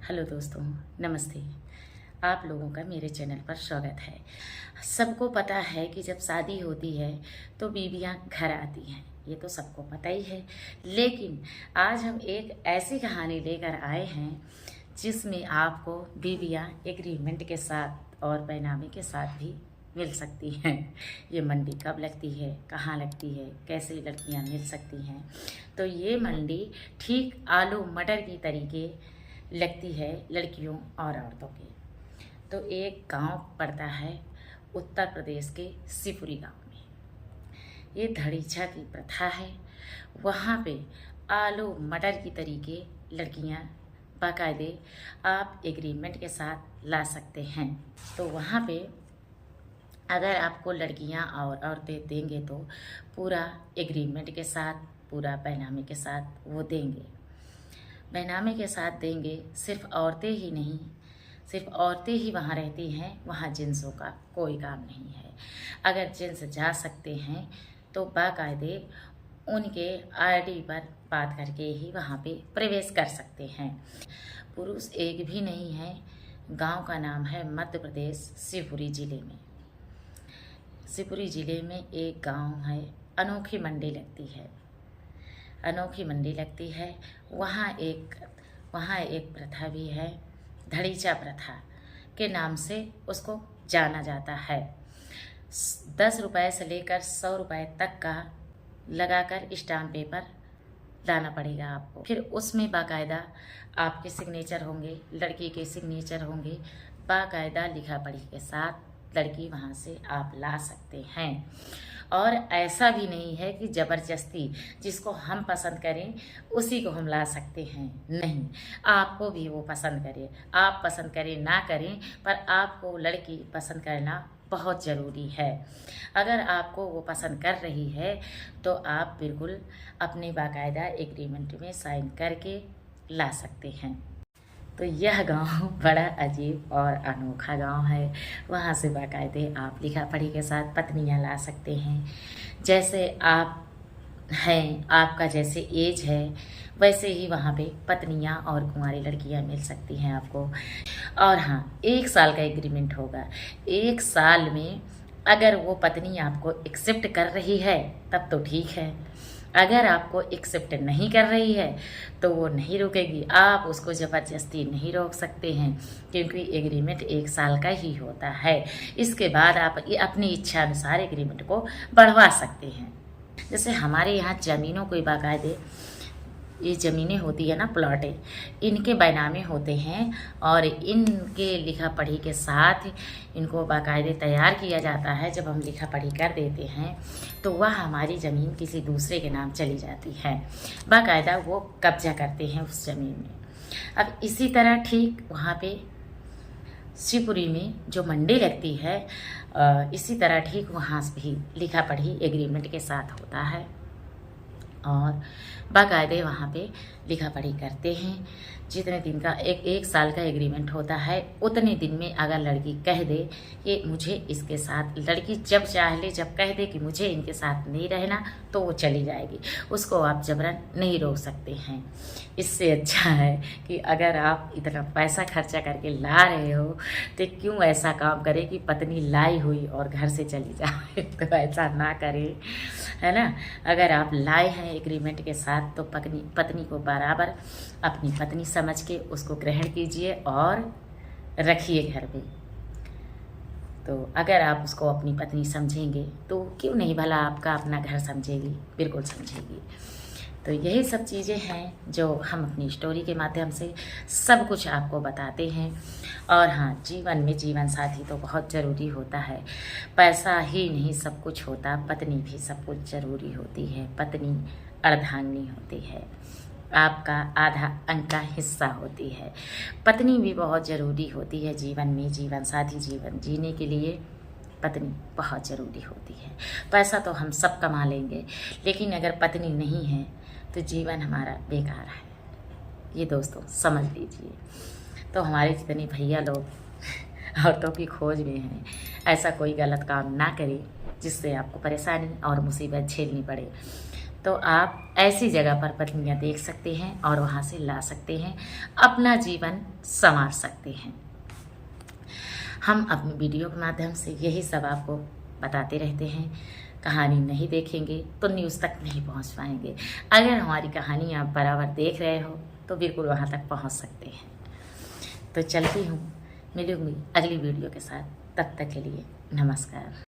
Hello दोस्तों, नमस्ते। आप लोगों का मेरे चैनल पर स्वागत है। सबको पता है कि जब शादी होती है तो बीवियां घर आती हैं, ये तो सबको पता ही है। लेकिन आज हम एक ऐसी कहानी लेकर आए हैं जिसमें आपको बीवियां एग्रीमेंट के साथ और बैनामे के साथ भी मिल सकती हैं। ये मंडी कब लगती है, कहाँ लगती है, कैसे लड़कियां मिल सकती हैं। तो ये मंडी ठीक आलू मटर की तरीके लगती है लड़कियों और औरतों की। तो एक गांव पड़ता है उत्तर प्रदेश के शिवपुरी गांव में। ये धड़ीछा की प्रथा है। वहाँ पे आलू मटर की तरीके लड़कियाँ बाकायदे आप एग्रीमेंट के साथ ला सकते हैं। तो वहाँ पे अगर आपको लड़कियाँ और औरतें देंगे तो पूरा एग्रीमेंट के साथ, पूरा बैनामे के साथ वो देंगे। बैनामे के साथ देंगे। सिर्फ औरतें ही नहीं, सिर्फ औरतें ही वहाँ रहती हैं, वहाँ जेंट्सों का कोई काम नहीं है। अगर जेंट्स जा सकते हैं तो बाकायदे उनके आईडी पर बात करके ही वहाँ पे प्रवेश कर सकते हैं। पुरुष एक भी नहीं है। गांव का नाम है मध्य प्रदेश शिवपुरी ज़िले में। शिवपुरी ज़िले में एक गांव है, अनोखी मंडी लगती है। अनोखी मंडी लगती है। वहाँ एक प्रथा भी है, धड़ीचा प्रथा के नाम से उसको जाना जाता है। 10 रुपए से लेकर 100 रुपए तक का लगाकर स्टाम्प पेपर लाना पड़ेगा आपको। फिर उसमें बाकायदा आपके सिग्नेचर होंगे, लड़की के सिग्नेचर होंगे। बाकायदा लिखा पढ़ी के साथ लड़की वहाँ से आप ला सकते हैं। और ऐसा भी नहीं है कि ज़बरदस्ती जिसको हम पसंद करें उसी को हम ला सकते हैं, नहीं। आपको भी वो पसंद करे, आप पसंद करें ना करें, पर आपको लड़की पसंद करना बहुत ज़रूरी है। अगर आपको वो पसंद कर रही है तो आप बिल्कुल अपने बाकायदा एग्रीमेंट में साइन करके ला सकते हैं। तो यह गांव बड़ा अजीब और अनोखा गांव है। वहाँ से बाकायदे आप लिखा पढ़ी के साथ पत्नियाँ ला सकते हैं। जैसे आप हैं, आपका जैसे एज है, वैसे ही वहाँ पे पत्नियाँ और कुंवारी लड़कियाँ मिल सकती हैं आपको। और हाँ, 1 साल का एग्रीमेंट होगा। 1 साल में अगर वो पत्नी आपको एक्सेप्ट कर रही है तब तो ठीक है। अगर आपको एक्सेप्ट नहीं कर रही है तो वो नहीं रुकेगी। आप उसको ज़बरदस्ती नहीं रोक सकते हैं, क्योंकि एग्रीमेंट 1 साल का ही होता है। इसके बाद आप अपनी इच्छा अनुसार एग्रीमेंट को बढ़वा सकते हैं। जैसे हमारे यहाँ ज़मीनों को बाकायदे ये ज़मीनें होती है ना, प्लॉटें, इनके बैनामे होते हैं और इनके लिखा पढ़ी के साथ इनको बाकायदे तैयार किया जाता है। जब हम लिखा पढ़ी कर देते हैं तो वह हमारी ज़मीन किसी दूसरे के नाम चली जाती है। बाकायदा वो कब्जा करते हैं उस ज़मीन में। अब इसी तरह ठीक वहाँ पे शिवपुरी में जो मंडी लगती है, इसी तरह ठीक वहाँ भी लिखा पढ़ी एग्रीमेंट के साथ होता है और बाकायदे वहाँ पे लिखा पढ़ी करते हैं। जितने दिन का एक साल का एग्रीमेंट होता है, उतने दिन में अगर लड़की कह दे कि मुझे इसके साथ, लड़की जब चाह ले, जब कह दे कि मुझे इनके साथ नहीं रहना, तो वो चली जाएगी। उसको आप जबरन नहीं रोक सकते हैं। इससे अच्छा है कि अगर आप इतना पैसा खर्चा करके ला रहे हो तो क्यों ऐसा काम करें कि पत्नी लाई हुई और घर से चली जाए। तो ऐसा ना करें, है ना। अगर आप लाए हैं एग्रीमेंट के साथ तो पत्नी को बराबर अपनी पत्नी समझ के उसको ग्रहण कीजिए और रखिए घर पे। तो अगर आप उसको अपनी पत्नी समझेंगे तो क्यों नहीं भला आपका अपना घर समझेगी, बिल्कुल समझेगी। तो यही सब चीज़ें हैं जो हम अपनी स्टोरी के माध्यम से सब कुछ आपको बताते हैं। और हाँ, जीवन में जीवन साथी तो बहुत ज़रूरी होता है। पैसा ही नहीं सब कुछ होता, पत्नी भी सब कुछ ज़रूरी होती है। पत्नी अर्धांगिनी होती है, आपका आधा अंग का हिस्सा होती है। पत्नी भी बहुत ज़रूरी होती है जीवन में। जीवन साथी जीवन जीने के लिए पत्नी बहुत ज़रूरी होती है। पैसा तो हम सब कमा लेंगे, लेकिन अगर पत्नी नहीं है तो जीवन हमारा बेकार है। ये दोस्तों समझ लीजिए। तो हमारे जितने भैया लोग औरतों की खोज में हैं, ऐसा कोई गलत काम ना करें जिससे आपको परेशानी और मुसीबत झेलनी पड़े। तो आप ऐसी जगह पर पत्नियां देख सकते हैं और वहाँ से ला सकते हैं। अपना जीवन संवार सकते हैं। हम अपनी वीडियो के माध्यम से यही सब आपको बताते रहते हैं। कहानी नहीं देखेंगे तो न्यूज़ तक नहीं पहुंच पाएंगे। अगर हमारी कहानी आप बराबर देख रहे हो तो बिल्कुल वहां तक पहुंच सकते हैं। तो चलती हूँ, मिलूंगी अगली वीडियो के साथ। तब तक के लिए नमस्कार।